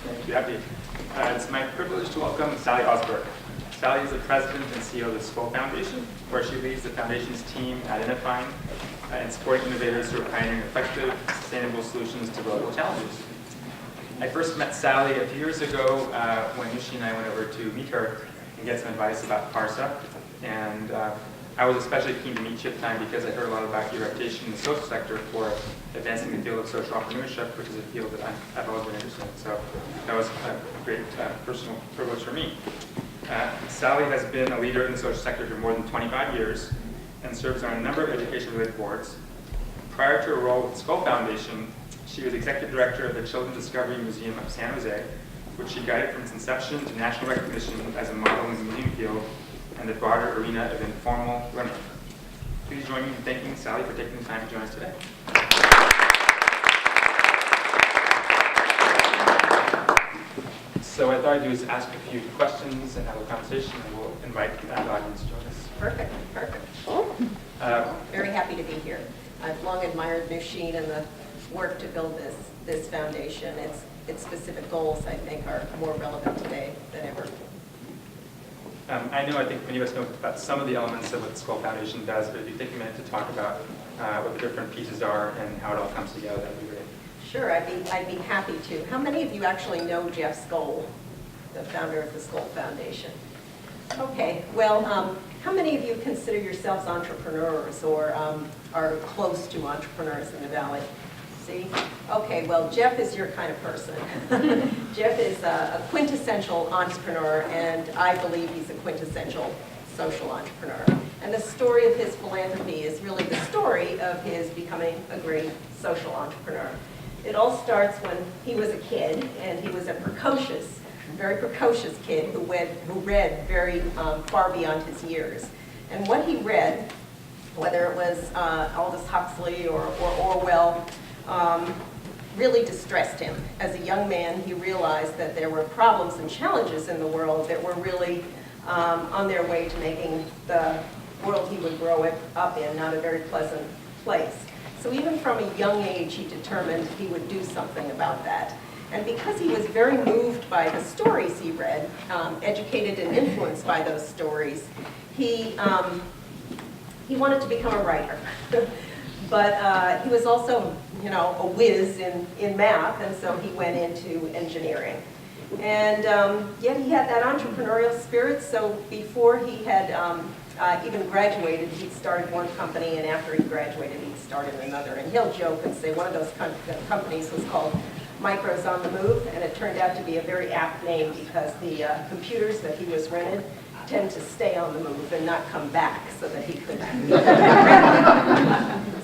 Thank you, Abby. It's my privilege to welcome Sally Osberg. Sally is the president and CEO of the Skoll Foundation, where she leads the foundation's team identifying and supporting innovators who are pioneering effective, sustainable solutions to global challenges. I first met Sally a few years ago when Nushi and I went over to meet her and get some advice about PARSA. And I was especially keen to meet you at the time because I heard a lot about your reputation in the social sector for advancing the field of social entrepreneurship, which is a field that I've always been interested in. So that was a great personal privilege for me. Sally has been a leader in the social sector for more than 25 years and serves on a number of education-related boards. Prior to her role with the Skoll Foundation, she was executive director of the Children's Discovery Museum of San Jose, which she guided from its inception to national recognition as a model in the museum field and the broader arena of informal learning. Please join me in thanking Sally for taking the time to join us today. So what I thought I'd do is ask a few questions and have a conversation, and we'll invite the audience to join us. Perfect, perfect. Very happy to be here. I've long admired Nusheen and the work to build this foundation. Its specific goals, I think, are more relevant today than ever. I think many of us know about some of the elements of what the Skoll Foundation does, but if you take a minute to talk about what the different pieces are and how it all comes together, that would be great. Sure, I'd be happy to. How many of you actually know Jeff Skoll, the founder of the Skoll Foundation? Okay, well, how many of you consider yourselves entrepreneurs or are close to entrepreneurs in the Valley? See? Okay, well, Jeff is your kind of person. Jeff is a quintessential entrepreneur, and I believe he's a quintessential social entrepreneur. And the story of his philanthropy is really the story of his becoming a great social entrepreneur. It all starts when he was a kid, and he was a very precocious kid who read very far beyond his years. And what he read, whether it was Aldous Huxley or Orwell, really distressed him. As a young man, he realized that there were problems and challenges in the world that were really on their way to making the world he would grow up in not a very pleasant place. So even from a young age, he determined he would do something about that. And because he was very moved by the stories he read, educated and influenced by those stories, he wanted to become a writer. But he was also, a whiz in math, and so he went into engineering. And yet he had that entrepreneurial spirit, so before he had even graduated, he started one company, and after he graduated, he started another. And he'll joke and say one of those companies was called Micros on the Move, and it turned out to be a very apt name because the computers that he was rented tend to stay on the move and not come back so that he could.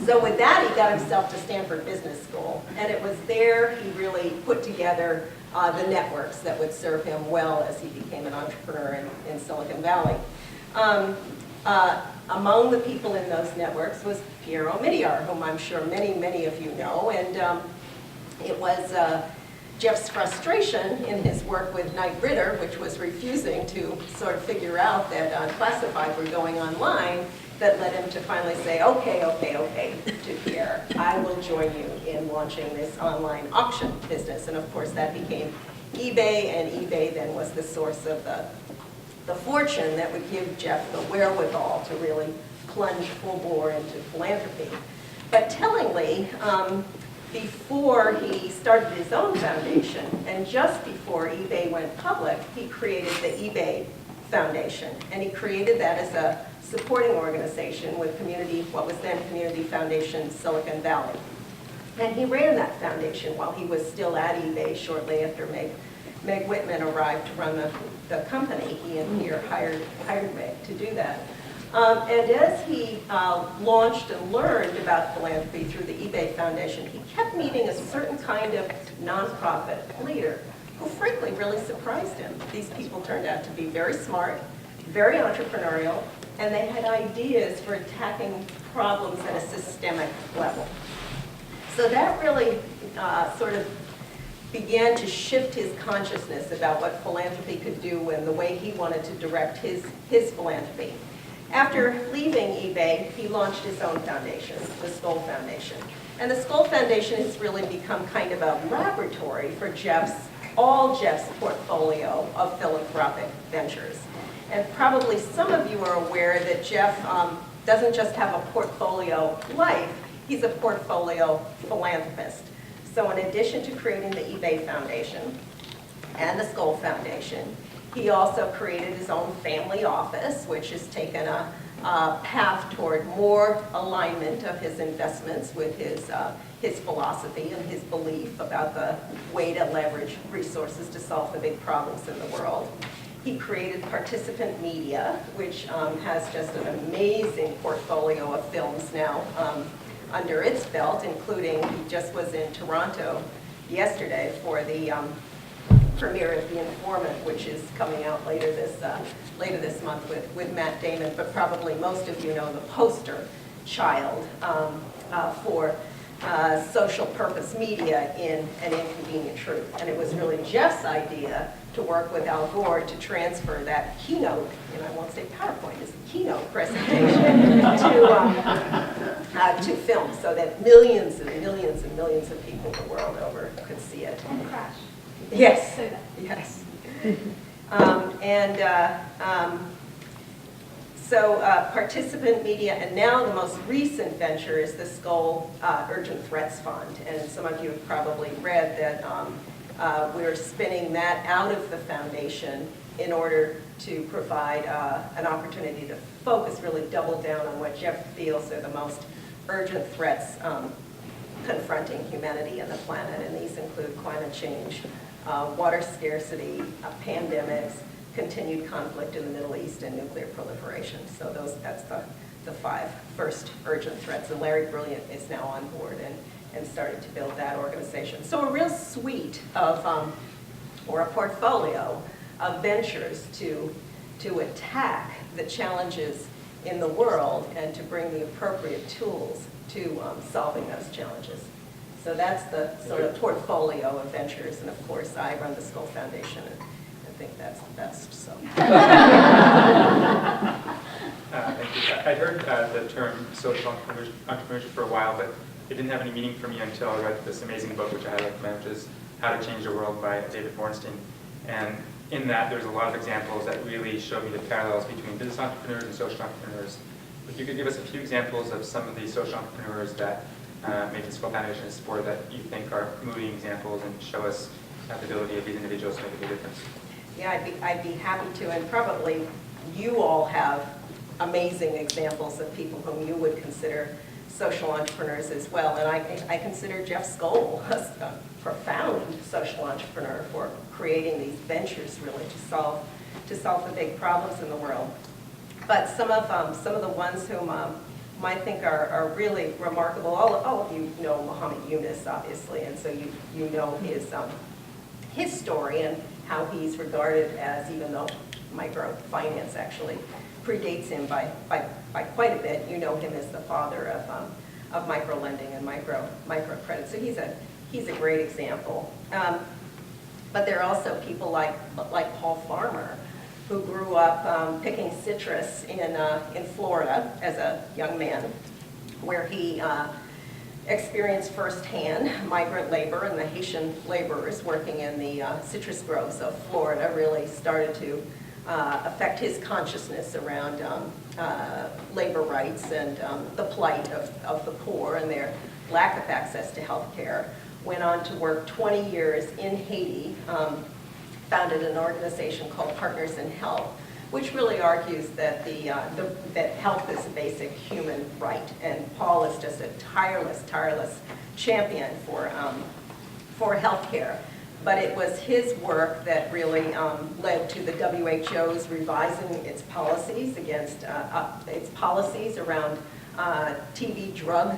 So with that, he got himself to Stanford Business School, and it was there he really put together the networks that would serve him well as he became an entrepreneur in Silicon Valley. Among the people in those networks was Pierre Omidyar, whom I'm sure many of you know, and it was Jeff's frustration in his work with Knight Ridder, which was refusing to sort of figure out that classified were going online, that led him to finally say, okay, to Pierre, I will join you in launching this online auction business. And of course that became eBay, and eBay then was the source of the fortune that would give Jeff the wherewithal to really plunge full bore into philanthropy. But tellingly, before he started his own foundation, and just before eBay went public, he created the eBay Foundation. And he created that as a supporting organization with what was then Community Foundation Silicon Valley. And he ran that foundation while he was still at eBay shortly after Meg Whitman arrived to run the company. He and Pierre hired Meg to do that. And as he launched and learned about philanthropy through the eBay Foundation, he kept meeting a certain kind of nonprofit leader who frankly really surprised him. These people turned out to be very smart, very entrepreneurial, and they had ideas for attacking problems at a systemic level. So that really sort of began to shift his consciousness about what philanthropy could do and the way he wanted to direct his philanthropy. After leaving eBay, he launched his own foundation, the Skoll Foundation. And the Skoll Foundation has really become kind of a laboratory for Jeff's all Jeff's portfolio of philanthropic ventures. And probably some of you are aware that Jeff doesn't just have a portfolio life, he's a portfolio philanthropist. So in addition to creating the eBay Foundation and the Skoll Foundation, he also created his own family office, which has taken a path toward more alignment of his investments with his philosophy and his belief about the way to leverage resources to solve the big problems in the world. He created Participant Media, which has just an amazing portfolio of films now under its belt, including, he just was in Toronto yesterday for the premiere of The Informant, which is coming out later this month with Matt Damon, but probably most of you know the poster child for social purpose media in An Inconvenient Truth. And it was really Jeff's idea to work with Al Gore to transfer that keynote, and I won't say PowerPoint, it's a keynote presentation, to film, so that millions and millions and millions of people the world over could see it. And Crash. Yes, So that. yes. So Participant Media, and now the most recent venture is the Skoll Urgent Threats Fund. And some of you have probably read that we're spinning that out of the foundation in order to provide an opportunity to focus, really double down on what Jeff feels are the most urgent threats confronting humanity and the planet. And these include climate change, water scarcity, pandemics, continued conflict in the Middle East, and nuclear proliferation. So that's the 5 first urgent threats. And Larry Brilliant is now on board and started to build that organization. So a real suite of, or a portfolio of ventures to attack the challenges in the world and to bring the appropriate tools to solving those challenges. So that's the sort of portfolio of ventures. And of course, I run the Skoll Foundation, and I think that's the best. So. Thank you. I'd heard the term social entrepreneurship for a while, but it didn't have any meaning for me until I read this amazing book, which I highly recommend, which is How to Change the World by David Bornstein. And in that, there's a lot of examples that really show me the parallels between business entrepreneurs and social entrepreneurs. If you could give us a few examples of some of these social entrepreneurs that maybe the Skoll Foundation has supported that you think are moving examples and show us the ability of these individuals to make a big difference. Yeah, I'd be happy to, and probably you all have amazing examples of people whom you would consider social entrepreneurs as well. And I consider Jeff Skoll a profound social entrepreneur for creating these ventures really to solve the big problems in the world. But some of the ones whom I think are really remarkable. All of you know Muhammad Yunus, obviously, and so you know his story and how he's regarded as, even though microfinance actually predates him by quite a bit, you know him as the father of microlending and microcredit. So he's a great example. But there are also people like Paul Farmer, who grew up picking citrus in Florida as a young man, where he experienced firsthand migrant labor, and the Haitian laborers working in the citrus groves of Florida really started to affect his consciousness around labor rights and the plight of the poor and their lack of access to health care. Went on to work 20 years in Haiti, founded an organization called Partners in Health, which really argues that that health is a basic human right. And Paul is just a tireless champion for health care. But it was his work that really led to the WHO's revising its policies against its policies around TB drug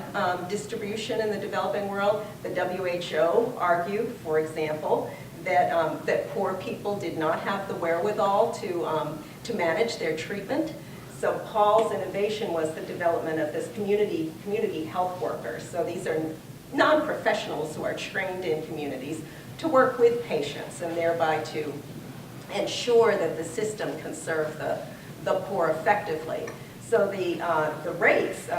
distribution in the developing world. The WHO argued, for example, that poor people did not have the wherewithal to manage their treatment. So Paul's innovation was the development of this community health workers. So these are non-professionals who are trained in communities to work with patients and thereby to ensure that the system can serve the poor effectively. So the rates